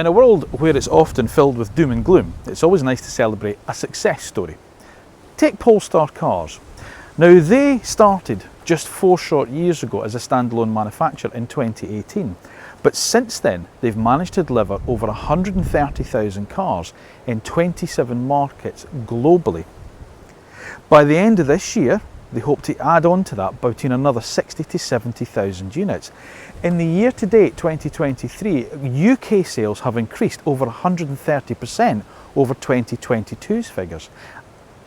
In a world where it's often filled with doom and gloom, it's always nice to celebrate a success story. Take Polestar cars. Now, they started just 4 short years ago as a standalone manufacturer in 2018, but since then they've managed to deliver over 130,000 cars in 27 markets globally. By the end of this year, they hope to add on to that by between another 60 to 70,000 units. In the year to date 2023, UK sales have increased over 130% over 2022's figures.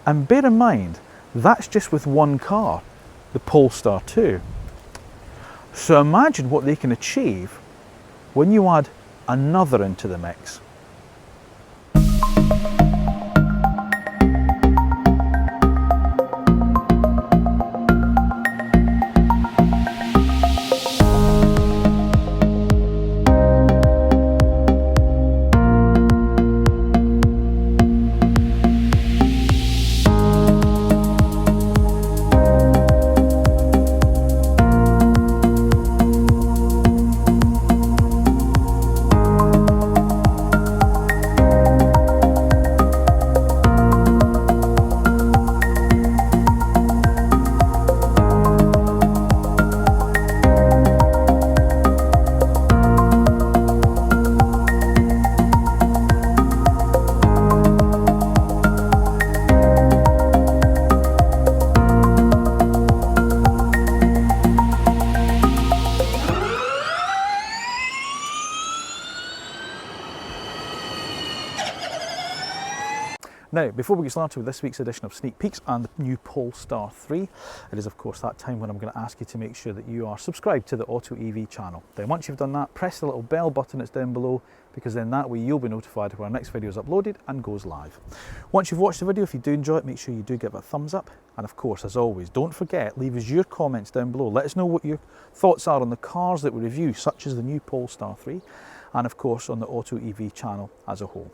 And bear in mind, that's just with one car, the Polestar 2. So imagine what they can achieve when you add another into the mix. Now, before we get started with this week's edition of Sneak Peeks and the new Polestar 3, it is of course that time when I'm going to ask you to make sure that you are subscribed to the AutoEV channel. Then once you've done that, press the little bell button that's down below, because then that way you'll be notified when our next video is uploaded and goes live. Once you've watched the video, if you do enjoy it, make sure you do give it a thumbs up. And of course, as always, don't forget, leave us your comments down below. Let us know what your thoughts are on the cars that we review, such as the new Polestar 3, and of course on the AutoEV channel as a whole.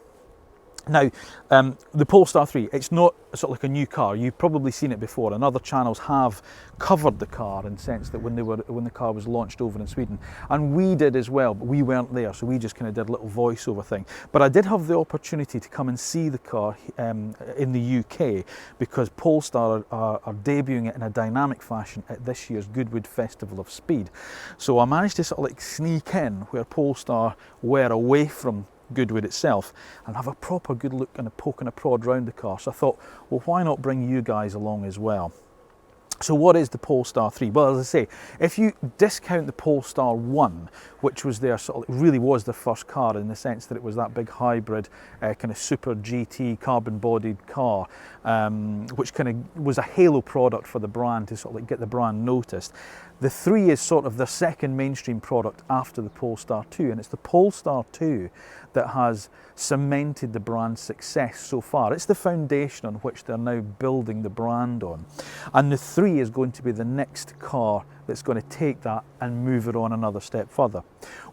Now, the Polestar 3, it's not sort of like a new car. You've probably seen it before, and other channels have covered the car in the sense that when the car was launched over in Sweden, and we did as well, but we weren't there, so we just kind of did a little voiceover thing. But I did have the opportunity to come and see the car in the UK, because Polestar are debuting it in a dynamic fashion at this year's Goodwood Festival of Speed. So I managed to sort of like sneak in where Polestar were away from Goodwood itself and have a proper good look and a poke and a prod round the car. So I thought, well, why not bring you guys along as well? So what is the Polestar 3? Well, as I say, if you discount the Polestar 1, which was their sort of, really was the first car in the sense that it was that big hybrid kind of super GT carbon bodied car, which kind of was a halo product for the brand to sort of like get the brand noticed. The 3 is sort of their second mainstream product after the Polestar 2, and it's the Polestar 2 that has cemented the brand's success so far. It's the foundation on which they're now building the brand on. And the 3 is going to be the next car that's going to take that and move it on another step further.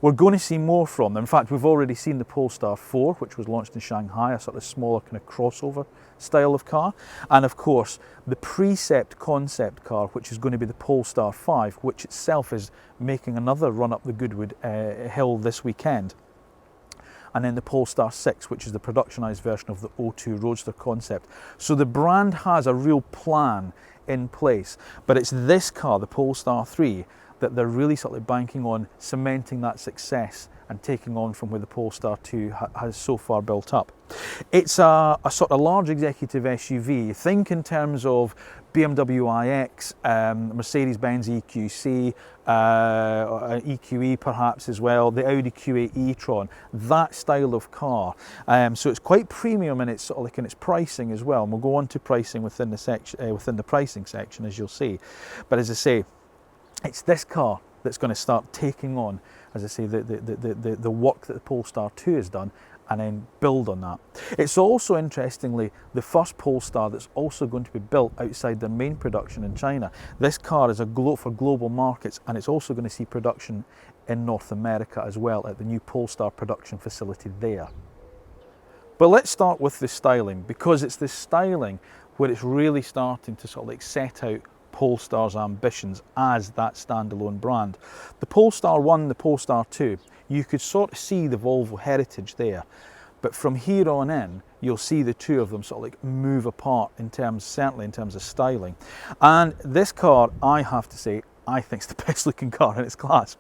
We're going to see more from them. In fact, we've already seen the Polestar 4, which was launched in Shanghai, a sort of smaller kind of crossover style of car. And of course, the Precept concept car, which is going to be the Polestar 5, which itself is making another run up the Goodwood hill this weekend. And then the Polestar 6, which is the productionized version of the O2 Roadster concept. So the brand has a real plan in place, but it's this car, the Polestar 3, that they're really sort of banking on cementing that success and taking on from where the Polestar 2 has so far built up. It's a sort of large executive SUV. Think in terms of BMW iX, Mercedes-Benz EQC, EQE perhaps as well, the Audi Q8 e-tron, that style of car. So it's quite premium in its sort of like in its pricing as well. And we'll go on to pricing within the section, within the pricing section, as you'll see. But as I say, it's this car that's going to start taking on, as I say, the work that the Polestar 2 has done, and then build on that. It's also, interestingly, the first Polestar that's also going to be built outside their main production in China. This car is for global markets, and it's also going to see production in North America as well at the new Polestar production facility there. But let's start with the styling, because it's the styling where it's really starting to sort of like set out Polestar's ambitions as that standalone brand. The Polestar 1, the Polestar 2, you could sort of see the Volvo heritage there. But from here on in, you'll see the two of them sort of like move apart in terms, certainly in terms of styling. And this car, I have to say, I think it's the best looking car in its class.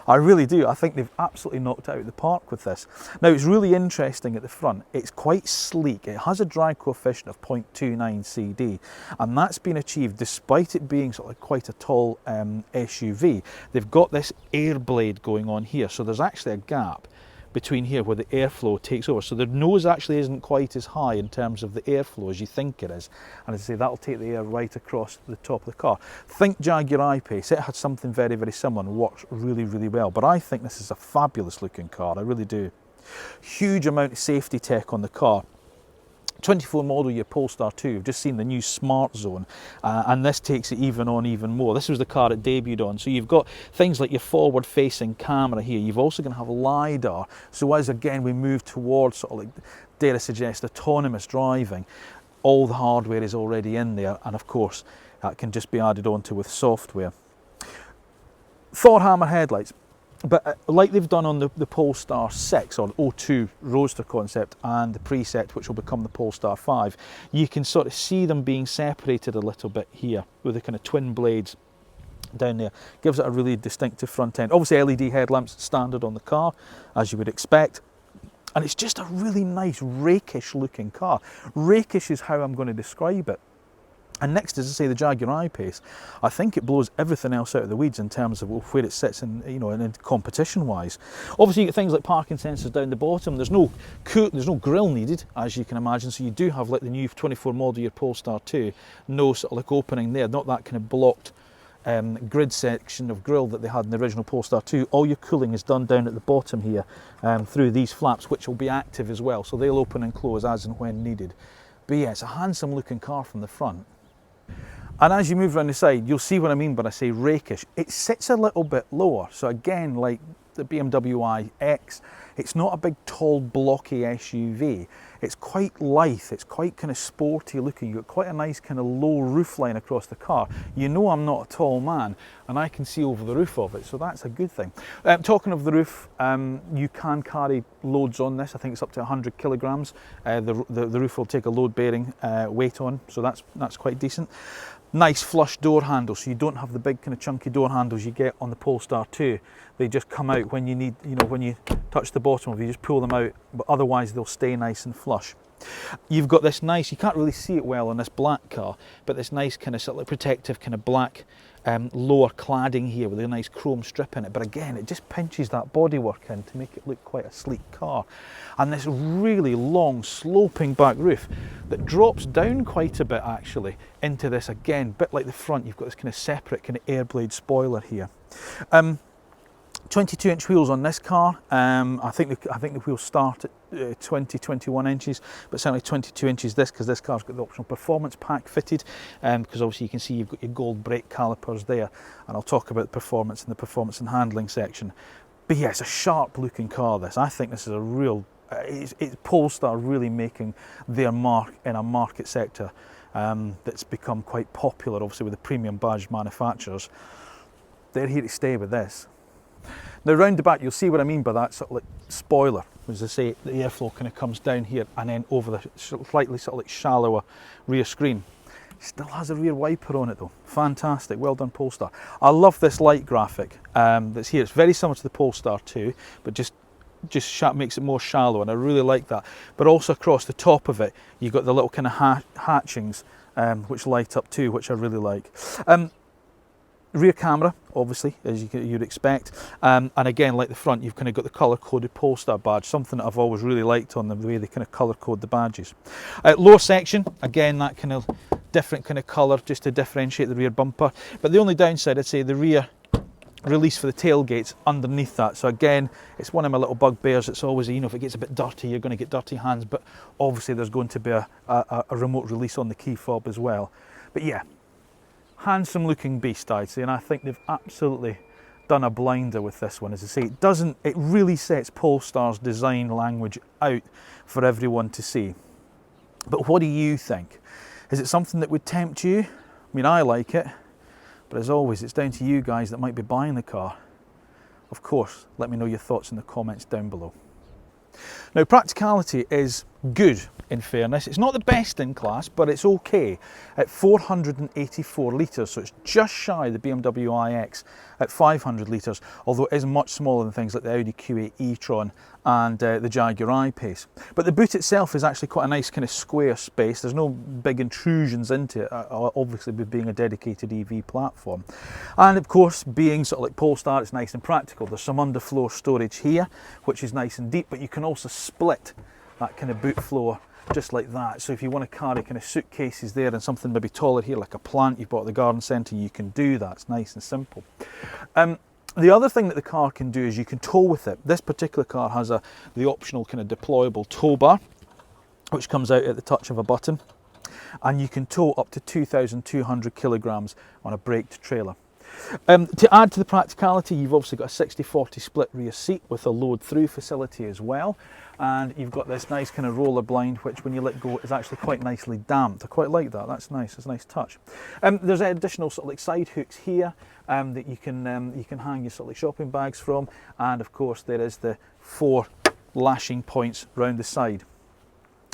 I really do. I think they've absolutely knocked it out of the park with this. Now, it's really interesting at the front. It's quite sleek. It has a drag coefficient of 0.29 CD, and that's been achieved despite it being sort of like quite a tall SUV. They've got this air blade going on here, so there's actually a gap between here where the airflow takes over. So the nose actually isn't quite as high in terms of the airflow as you think it is. And as I say, that'll take the air right across the top of the car. Think Jaguar I-Pace. It had something very, very similar and works really, really well. But I think this is a fabulous looking car. I really do. Huge amount of safety tech on the car. 24 model year Polestar 2, we've just seen the new Smart Zone, and this takes it even more. This was the car it debuted on, so you've got things like your forward facing camera here. You've also going to have LiDAR, so as again we move towards sort of like, dare I suggest, autonomous driving, all the hardware is already in there, and of course that can just be added onto with software. Thor hammer headlights. But like they've done on the Polestar 6 or 02 Roadster concept and the preset, which will become the Polestar 5, you can sort of see them being separated a little bit here with the kind of twin blades down there. Gives it a really distinctive front end. Obviously LED headlamps standard on the car, as you would expect. And it's just a really nice rakish looking car. Rakish is how I'm going to describe it. And next, as I say, the Jaguar I-Pace, I think it blows everything else out of the weeds in terms of where it sits in, you know, in competition-wise. Obviously, you get things like parking sensors down the bottom. There's no grille needed, as you can imagine. So you do have like the new 24 model year Polestar 2, no sort of like opening there, not that kind of blocked grid section of grille that they had in the original Polestar 2. All your cooling is done down at the bottom here through these flaps, which will be active as well. So they'll open and close as and when needed. But yeah, it's a handsome looking car from the front. And as you move around the side, you'll see what I mean when I say rakish. It sits a little bit lower. So again, like the BMW iX, it's not a big, tall, blocky SUV. It's quite lithe, it's quite kind of sporty looking. You've got quite a nice kind of low roof line across the car. You know I'm not a tall man, and I can see over the roof of it, so that's a good thing. Talking of the roof, you can carry loads on this. I think it's up to 100 kilograms. The roof will take a load-bearing weight on, so that's quite decent. Nice flush door handle, so you don't have the big kind of chunky door handles you get on the Polestar 2. They just come out when you need, you know, when you touch the bottom of it, you just pull them out, but otherwise they'll stay nice and flush. You've got this nice, you can't really see it well on this black car, but this nice kind of sort of like protective kind of black lower cladding here with a nice chrome strip in it. But again, it just pinches that bodywork in to make it look quite a sleek car. And this really long sloping back roof that drops down quite a bit actually into this, again, bit like the front, you've got this kind of separate kind of air blade spoiler here. 22-inch wheels on this car. I think the wheels start at 21 inches, but certainly 22 inches this, because this car's got the optional performance pack fitted, because obviously you can see you've got your gold brake calipers there, and I'll talk about the performance in the performance and handling section. But yeah, it's a sharp looking car this. I think this is a real, it's Polestar really making their mark in a market sector that's become quite popular, obviously with the premium badge manufacturers. They're here to stay with this. Now round the back, you'll see what I mean by that sort of like spoiler. As I say, the airflow kind of comes down here and then over the slightly sort of like shallower rear screen. Still has a rear wiper on it though. Fantastic, well done Polestar. I love this light graphic that's here. It's very similar to the Polestar 2, but just makes it more shallow, and I really like that. But also across the top of it, you've got the little kind of hatchings which light up too, which I really like. Rear camera, obviously, as you'd expect, and again, like the front, you've kind of got the colour-coded Polestar badge, something that I've always really liked on the way they kind of colour-code the badges. Lower section, again, that kind of different kind of colour, just to differentiate the rear bumper. But the only downside, I'd say, the rear release for the tailgate's underneath that. So again, it's one of my little bugbears. It's always, you know, if it gets a bit dirty, you're going to get dirty hands, but obviously there's going to be a remote release on the key fob as well. But yeah, handsome looking beast, I'd say, and I think they've absolutely done a blinder with this one. As I say, it really sets Polestar's design language out for everyone to see. But what do you think? Is it something that would tempt you? I mean, I like it, but as always, it's down to you guys that might be buying the car. of course, let me know your thoughts in the comments down below. Now, Practicality is good, in fairness. It's not the best in class, but it's okay at 484 litres, so it's just shy of the BMW iX at 500 litres, although it is much smaller than things like the Audi Q8 e-tron and the Jaguar I-Pace. But the boot itself is actually quite a nice kind of square space. There's no big intrusions into it, obviously with being a dedicated EV platform. And of course, being sort of like Polestar, it's nice and practical. There's some underfloor storage here, which is nice and deep, but you can also split that kind of boot floor just like that. So if you want to carry kind of suitcases there and something maybe taller here, like a plant you've bought at the garden centre, you can do that. It's nice and simple. The other thing that the car can do is you can tow with it. This particular car has the optional kind of deployable tow bar, which comes out at the touch of a button, and you can tow up to 2,200 kilograms on a braked trailer. To add to the practicality, you've obviously got a 60-40 split rear seat with a load through facility as well, and you've got this nice kind of roller blind, which when you let go is actually quite nicely damped. I quite like that. That's nice. It's a nice touch. There's additional sort of like side hooks here that you can hang your sort of like shopping bags from, and of course there is the 4 lashing points round the side.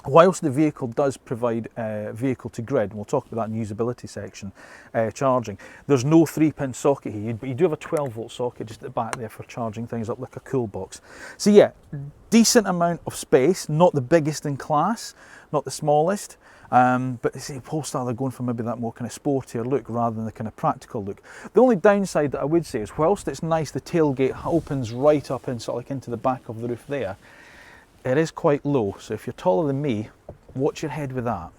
Whilst the vehicle does provide vehicle to grid, and we'll talk about that in the usability section, charging, there's no 3-pin socket here, but you do have a 12-volt socket just at the back there for charging things up like a cool box. So yeah, decent amount of space, not the biggest in class, not the smallest, but see, Polestar, they're going for maybe that more kind of sportier look rather than the kind of practical look. The only downside that I would say is, whilst it's nice, the tailgate opens right up and sort of like into the back of the roof there, it is quite low, so if you're taller than me, watch your head with that.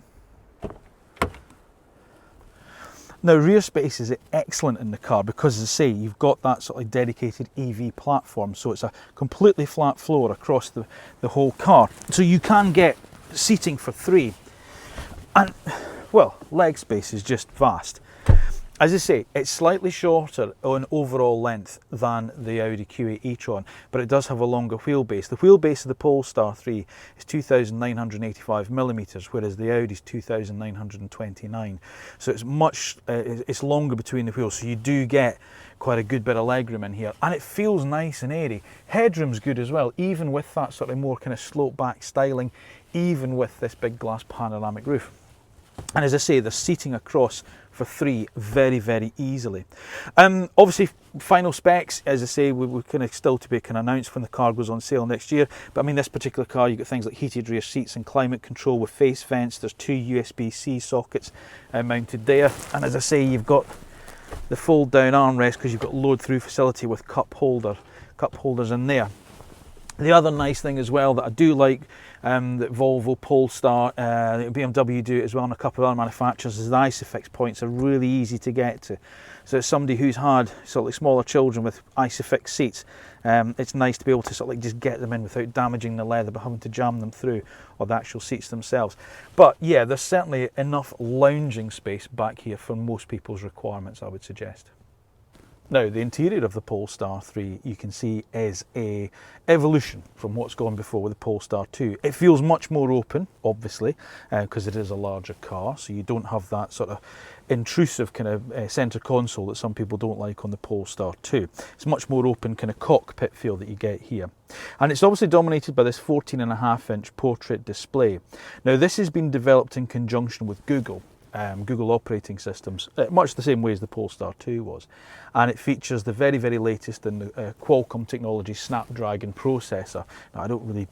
Now, rear space is excellent in the car because, as I say, you've got that sort of dedicated EV platform, so it's a completely flat floor across the whole car. So you can get seating for 3. And, well, leg space is just vast. As I say, it's slightly shorter on overall length than the Audi Q8 e-tron, but it does have a longer wheelbase. The wheelbase of the Polestar 3 is 2,985 millimeters, whereas the Audi's 2,929. So it's it's longer between the wheels, so you do get quite a good bit of legroom in here, and it feels nice and airy. Headroom's good as well, even with that sort of more kind of slope back styling, even with this big glass panoramic roof. And as I say, there's seating across for 3 very, very easily. Obviously, final specs, as I say, we're kind of still to be kind of announced when the car goes on sale next year. But I mean, this particular car, you've got things like heated rear seats and climate control with face vents. There's 2 USB-C sockets mounted there. And as I say, you've got the fold down armrest because you've got load through facility with cup holders in there. The other nice thing as well that I do like, that Volvo, Polestar, BMW do it as well, and a couple of other manufacturers, is the ISOFIX points are really easy to get to. So as somebody who's had sort of like smaller children with ISOFIX seats, it's nice to be able to sort of like just get them in without damaging the leather but having to jam them through, or the actual seats themselves. But yeah, there's certainly enough lounging space back here for most people's requirements, I would suggest. Now, the interior of the Polestar 3, you can see, is a evolution from what's gone before with the Polestar 2. It feels much more open, obviously, because it is a larger car, so you don't have that sort of intrusive kind of centre console that some people don't like on the Polestar 2. It's much more open kind of cockpit feel that you get here. And it's obviously dominated by this 14.5-inch portrait display. Now, this has been developed in conjunction with Google. Google operating systems, much the same way as the Polestar 2 was. And it features the very, very latest in the Qualcomm technology Snapdragon processor. Now, I don't really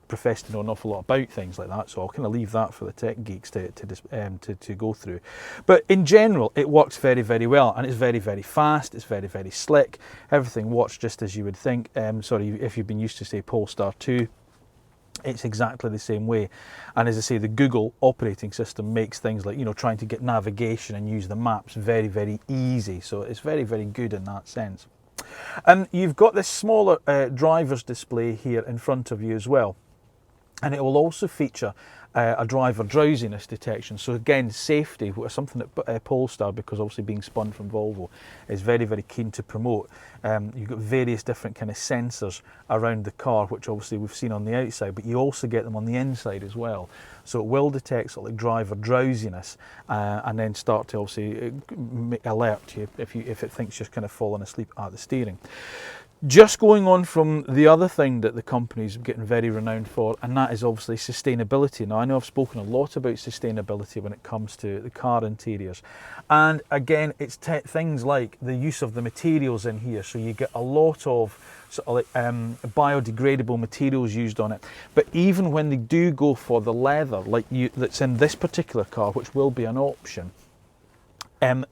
profess to know an awful lot about things like that, so I'll kind of leave that for the tech geeks to go through. But in general, it works very, very well, and it's very, very fast, it's very, very slick. Everything works just as you would think. Sorry, if you've been used to, say, Polestar 2, it's exactly the same way. And as I say, the Google operating system makes things like, you know, trying to get navigation and use the maps very, very easy. So it's very, very good in that sense. You've got this smaller driver's display here in front of you as well. And it will also feature a driver drowsiness detection. So again, safety, something that Polestar, because obviously being spun from Volvo, is very, very keen to promote. You've got various different kind of sensors around the car, which obviously we've seen on the outside, but you also get them on the inside as well. So it will detect sort of like driver drowsiness and then start to obviously alert you if it thinks you're kind of falling asleep at the steering. Just going on from the other thing that the company's getting very renowned for, and that is obviously sustainability. Now, I know I've spoken a lot about sustainability when it comes to the car interiors, and again, it's things like the use of the materials in here. So you get a lot of sort of like, biodegradable materials used on it. But even when they do go for the leather, like that's in this particular car, which will be an option,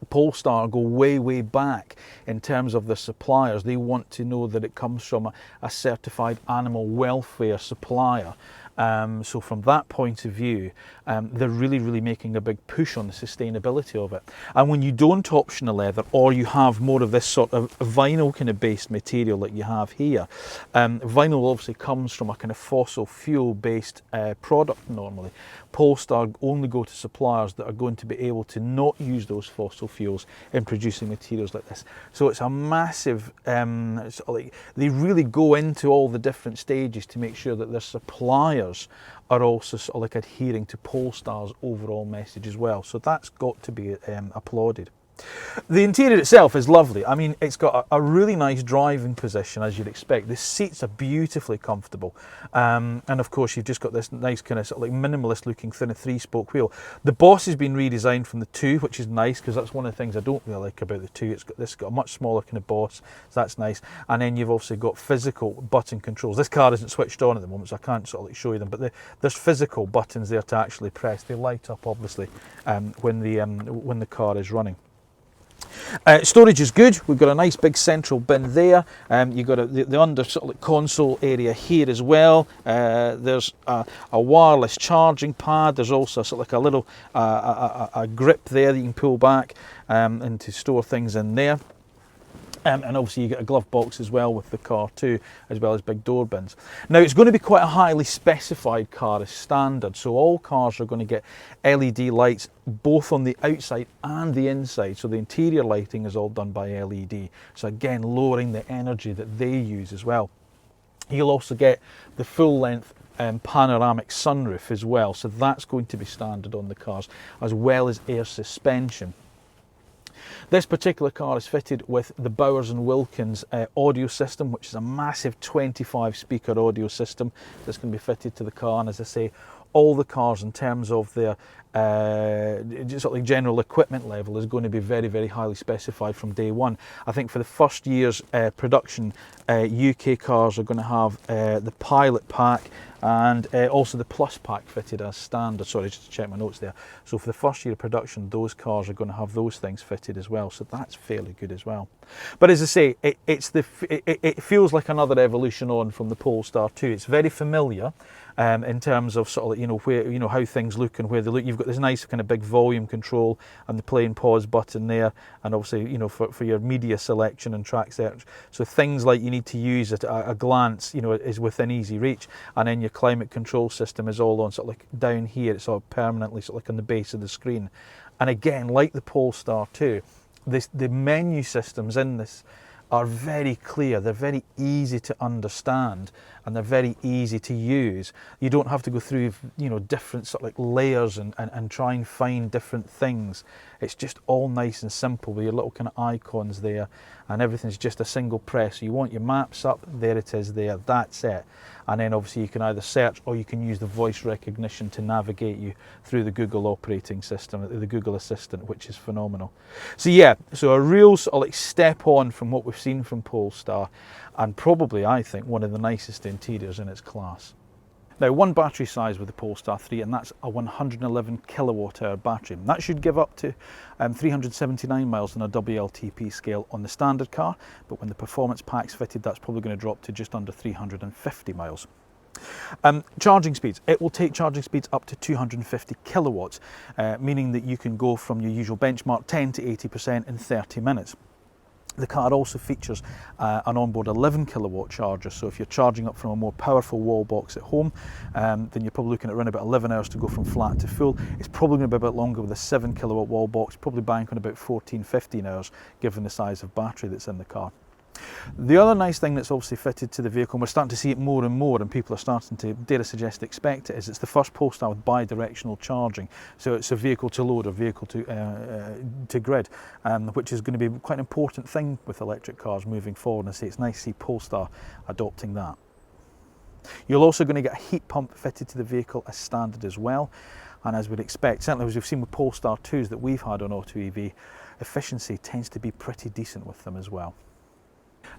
Polestar go way back in terms of the suppliers. They want to know that it comes from a certified animal welfare supplier. So from that point of view, they're really making a big push on the sustainability of it. And when you don't option a leather, or you have more of this sort of vinyl kind of based material that you have here, vinyl obviously comes from a kind of fossil fuel based product normally. Polestar only go to suppliers that are going to be able to not use those fossil fuels in producing materials like this. So it's a massive, sort of like, they really go into all the different stages to make sure that their suppliers are also sort of like adhering to Polestar's overall message as well. So that's got to be applauded. The interior itself is lovely. I mean, it's got a really nice driving position, as you'd expect. The seats are beautifully comfortable. And of course, you've just got this nice kind of sort of like minimalist looking thin 3-spoke wheel. The Boss has been redesigned from the 2, which is nice, because that's one of the things I don't really like about the 2. It's got a much smaller kind of Boss, so that's nice. And then you've also got physical button controls. This car isn't switched on at the moment, so I can't sort of like show you them, but there's physical buttons there to actually press. They light up, obviously, when the car is running. Storage is good. We've got a nice big central bin there. You've got the under sort of like console area here as well. There's a wireless charging pad. There's also sort of like a little a grip there that you can pull back and to store things in there. And obviously you get a glove box as well with the car too, as well as big door bins. Now it's going to be quite a highly specified car as standard, so all cars are going to get LED lights both on the outside and the inside, so the interior lighting is all done by LED, so again lowering the energy that they use as well. You'll also get the full length panoramic sunroof as well, so that's going to be standard on the cars, as well as air suspension. This particular car is fitted with the Bowers & Wilkins audio system, which is a massive 25 speaker audio system that's going to be fitted to the car. And as I say, all the cars in terms of their sort of like general equipment level is going to be very highly specified from day one. I think for the first year's production, UK cars are going to have the Pilot Pack and also the Plus Pack fitted as standard. Sorry, just to check my notes there. So for the first year of production, those cars are going to have those things fitted as well. So that's fairly good as well. But as I say, it feels like another evolution on from the Polestar 2. It's very familiar in terms of sort of like, where how things look and where they look. You've got this nice kind of big volume control and the play and pause button there, and obviously for your media selection and track search. So things like you need to use at a glance, is within easy reach. And then your climate control system is all on sort of like down here. It's all permanently sort of like on the base of the screen. And again, like the Polestar 2, the menu systems in this are very clear. They're very easy to understand and they're very easy to use. You don't have to go through different sort of like layers and try and find different things. It's just all nice and simple with your little kind of icons there, and everything's just a single press. So you want your maps up, there it is there, that's it. And then obviously you can either search or you can use the voice recognition to navigate you through the Google operating system, the Google Assistant, which is phenomenal. So yeah, so a real sort of like step on from what we've seen from Polestar, and probably I think one of the nicest interiors in its class. Now, one battery size with the Polestar 3, and that's a 111 kilowatt hour battery. And that should give up to 379 miles on a WLTP scale on the standard car, but when the performance pack's fitted, that's probably going to drop to just under 350 miles. Charging speeds. It will take charging speeds up to 250 kilowatts, meaning that you can go from your usual benchmark 10 to 80% in 30 minutes. The car also features an onboard 11 kilowatt charger, so if you're charging up from a more powerful wall box at home, then you're probably looking at around about 11 hours to go from flat to full. It's probably going to be a bit longer with a 7 kilowatt wall box, probably bank on about 14-15 hours given the size of battery that's in the car. The other nice thing that's obviously fitted to the vehicle, and we're starting to see it more and more, and people are starting to, dare I suggest, expect it, is it's the first Polestar with bi-directional charging. So it's a vehicle to load or vehicle to grid, which is going to be quite an important thing with electric cars moving forward. And I say it's nice to see Polestar adopting that. You're also going to get a heat pump fitted to the vehicle as standard as well. And as we'd expect, certainly as we've seen with Polestar 2s that we've had on AutoEV, efficiency tends to be pretty decent with them as well.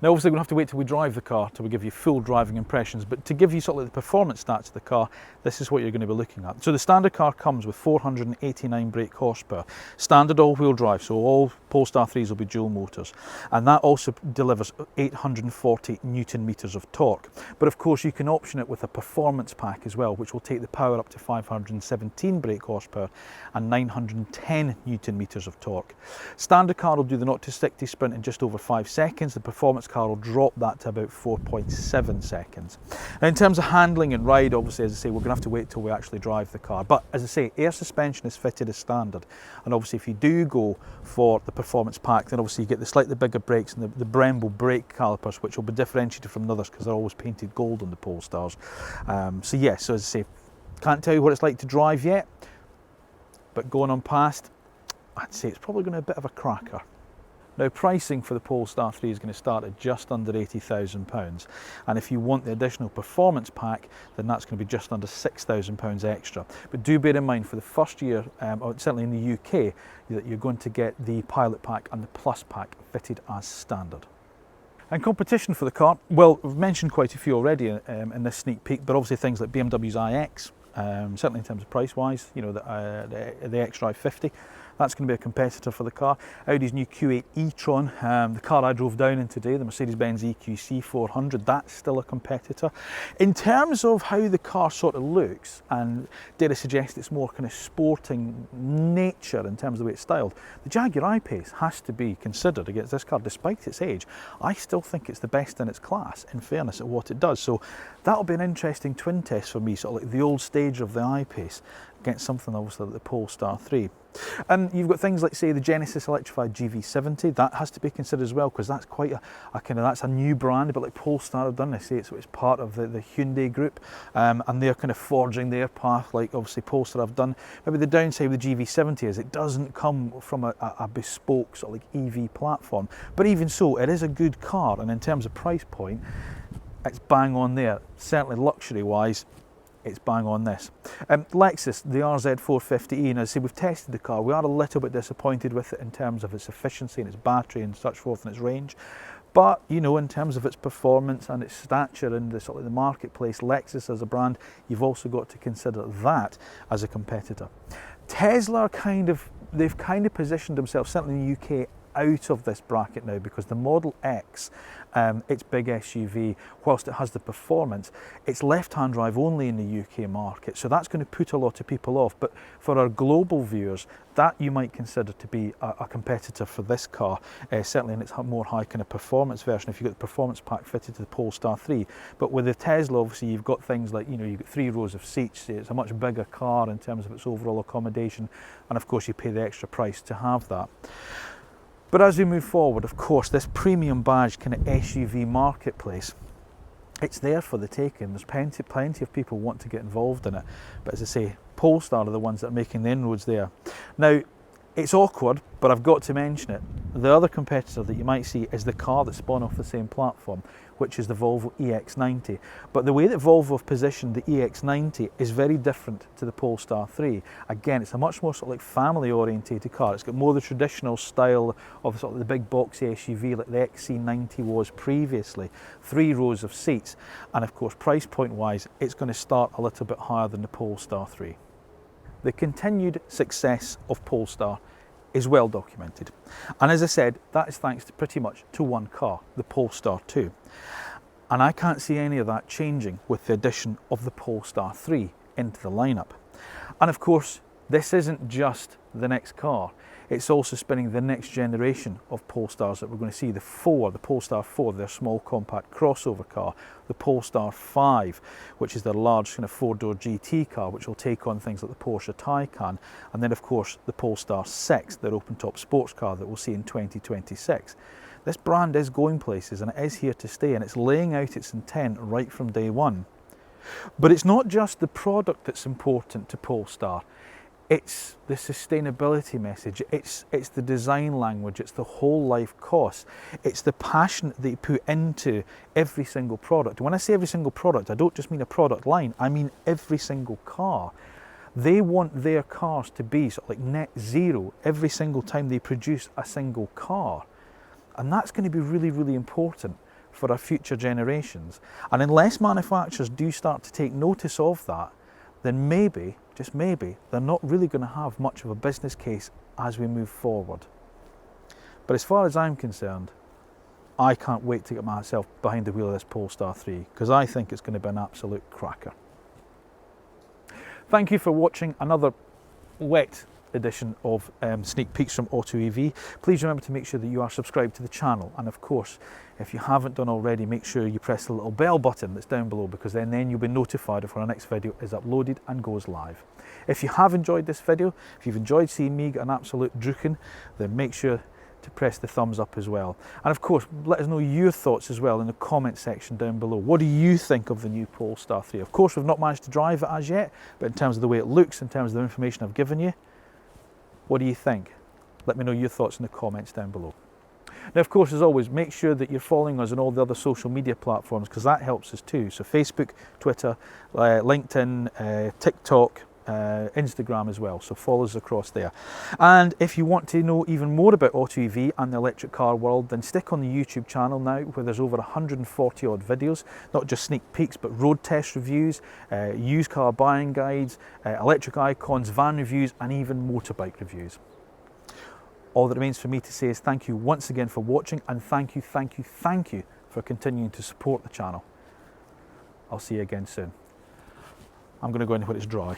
Now obviously we're going to have to wait till we drive the car till we give you full driving impressions, but to give you sort of the performance stats of the car, this is what you're going to be looking at. So the standard car comes with 489 brake horsepower, standard all-wheel drive, so all Polestar 3s will be dual motors, and that also delivers 840 Newton meters of torque. But of course you can option it with a performance pack as well, which will take the power up to 517 brake horsepower and 910 Newton meters of torque. Standard car will do the 0 to 60 sprint in just over 5 seconds. The performance car will drop that to about 4.7 seconds. Now in terms of handling and ride, obviously as I say, we're going to have to wait till we actually drive the car. But as I say, air suspension is fitted as standard. And obviously if you do go for the performance pack, then obviously you get the slightly bigger brakes and the Brembo brake calipers, which will be differentiated from the others because they're always painted gold on the Polestars. So yes, so as I say, can't tell you what it's like to drive yet, but going on past, I'd say it's probably going to be a bit of a cracker. Now pricing for the Polestar 3 is going to start at just under £80,000, and if you want the additional performance pack, then that's going to be just under £6,000 extra. But do bear in mind for the first year, or certainly in the UK, that you're going to get the Pilot pack and the Plus pack fitted as standard. And competition for the car, well, we've mentioned quite a few already in this sneak peek, but obviously things like BMW's iX, certainly in terms of price wise, you know, the xDrive 50, that's going to be a competitor for the car. Audi's new Q8 e-tron, the car I drove down in today, the Mercedes-Benz EQC 400, that's still a competitor. In terms of how the car sort of looks, and dare I suggest it's more kind of sporting nature in terms of the way it's styled, the Jaguar I-Pace has to be considered against this car. Despite its age, I still think it's the best in its class, in fairness, at what it does. So that'll be an interesting twin test for me, sort of like the old stage of the I-Pace against something obviously like the Polestar 3. And you've got things like, say, the Genesis electrified GV70, that has to be considered as well, because that's quite a kind of, that's a new brand, but like Polestar have done, they say it's part of the Hyundai group, and they're kind of forging their path like obviously Polestar have done. Maybe the downside with the GV70 is it doesn't come from a bespoke sort of like EV platform, but even so, it is a good car, and in terms of price point, it's bang on there. Certainly luxury wise, it's bang on this. Lexus, the RZ450e, and as I say, we've tested the car. We are a little bit disappointed with it in terms of its efficiency and its battery and such forth and its range. But, you know, in terms of its performance and its stature in the sort of the marketplace, Lexus as a brand, you've also got to consider that as a competitor. Tesla they've kind of positioned themselves, certainly in the UK, out of this bracket now, because the Model X, its big SUV, whilst it has the performance, it's left-hand drive only in the UK market, so that's going to put a lot of people off. But for our global viewers, that you might consider to be a competitor for this car, certainly in its more high kind of performance version, if you've got the performance pack fitted to the Polestar 3. But with the Tesla, obviously you've got things like, you know, you've got 3 rows of seats, it's a much bigger car in terms of its overall accommodation, and of course you pay the extra price to have that. But as we move forward, of course, this premium badge kind of SUV marketplace, it's there for the taking. There's plenty of people want to get involved in it. But as I say, Polestar are the ones that are making the inroads there. Now, it's awkward, but I've got to mention it. The other competitor that you might see is the car that spun off the same platform, which is the Volvo EX90. But the way that Volvo have positioned the EX90 is very different to the Polestar 3. Again, it's a much more sort of like family-orientated car. It's got more of the traditional style of sort of the big boxy SUV like the XC90 was previously. 3 rows of seats, and of course, price point-wise, it's going to start a little bit higher than the Polestar 3. The continued success of Polestar is well documented. And as I said, that is thanks to pretty much to one car, the Polestar 2. And I can't see any of that changing with the addition of the Polestar 3 into the lineup. And of course, this isn't just the next car. It's also spinning the next generation of Polestars that we're going to see. The Polestar 4, their small compact crossover car. The Polestar 5, which is their large kind of 4-door GT car, which will take on things like the Porsche Taycan. And then of course the Polestar 6, their open top sports car that we'll see in 2026. This brand is going places and it is here to stay, and it's laying out its intent right from day one. But it's not just the product that's important to Polestar. It's the sustainability message, it's the design language, it's the whole life cost, it's the passion that you put into every single product. When I say every single product, I don't just mean a product line, I mean every single car. They want their cars to be sort of like net zero every single time they produce a single car. And that's going to be really, really important for our future generations. And unless manufacturers do start to take notice of that, then maybe, just maybe, they're not really going to have much of a business case as we move forward. But as far as I'm concerned, I can't wait to get myself behind the wheel of this Polestar 3, because I think it's going to be an absolute cracker. Thank you for watching another wet edition of Sneak Peeks from AutoEV. Please remember to make sure that you are subscribed to the channel, and of course, if you haven't done already, make sure you press the little bell button that's down below, because then you'll be notified if our next video is uploaded and goes live. If you have enjoyed this video, if you've enjoyed seeing me get an absolute druking, then make sure to press the thumbs up as well. And of course, let us know your thoughts as well in the comment section down below. What do you think of the new Polestar 3? Of course, we've not managed to drive it as yet, but in terms of the way it looks, in terms of the information I've given you, what do you think? Let me know your thoughts in the comments down below. Now, of course, as always, make sure that you're following us on all the other social media platforms, because that helps us too. So Facebook, Twitter, LinkedIn, TikTok, Instagram as well. So follow us across there. And if you want to know even more about AutoEV and the electric car world, then stick on the YouTube channel now, where there's over 140 odd videos, not just sneak peeks, but road test reviews, used car buying guides, electric icons, van reviews, and even motorbike reviews. All that remains for me to say is thank you once again for watching, and thank you for continuing to support the channel. I'll see you again soon. I'm going to go in when it's dry.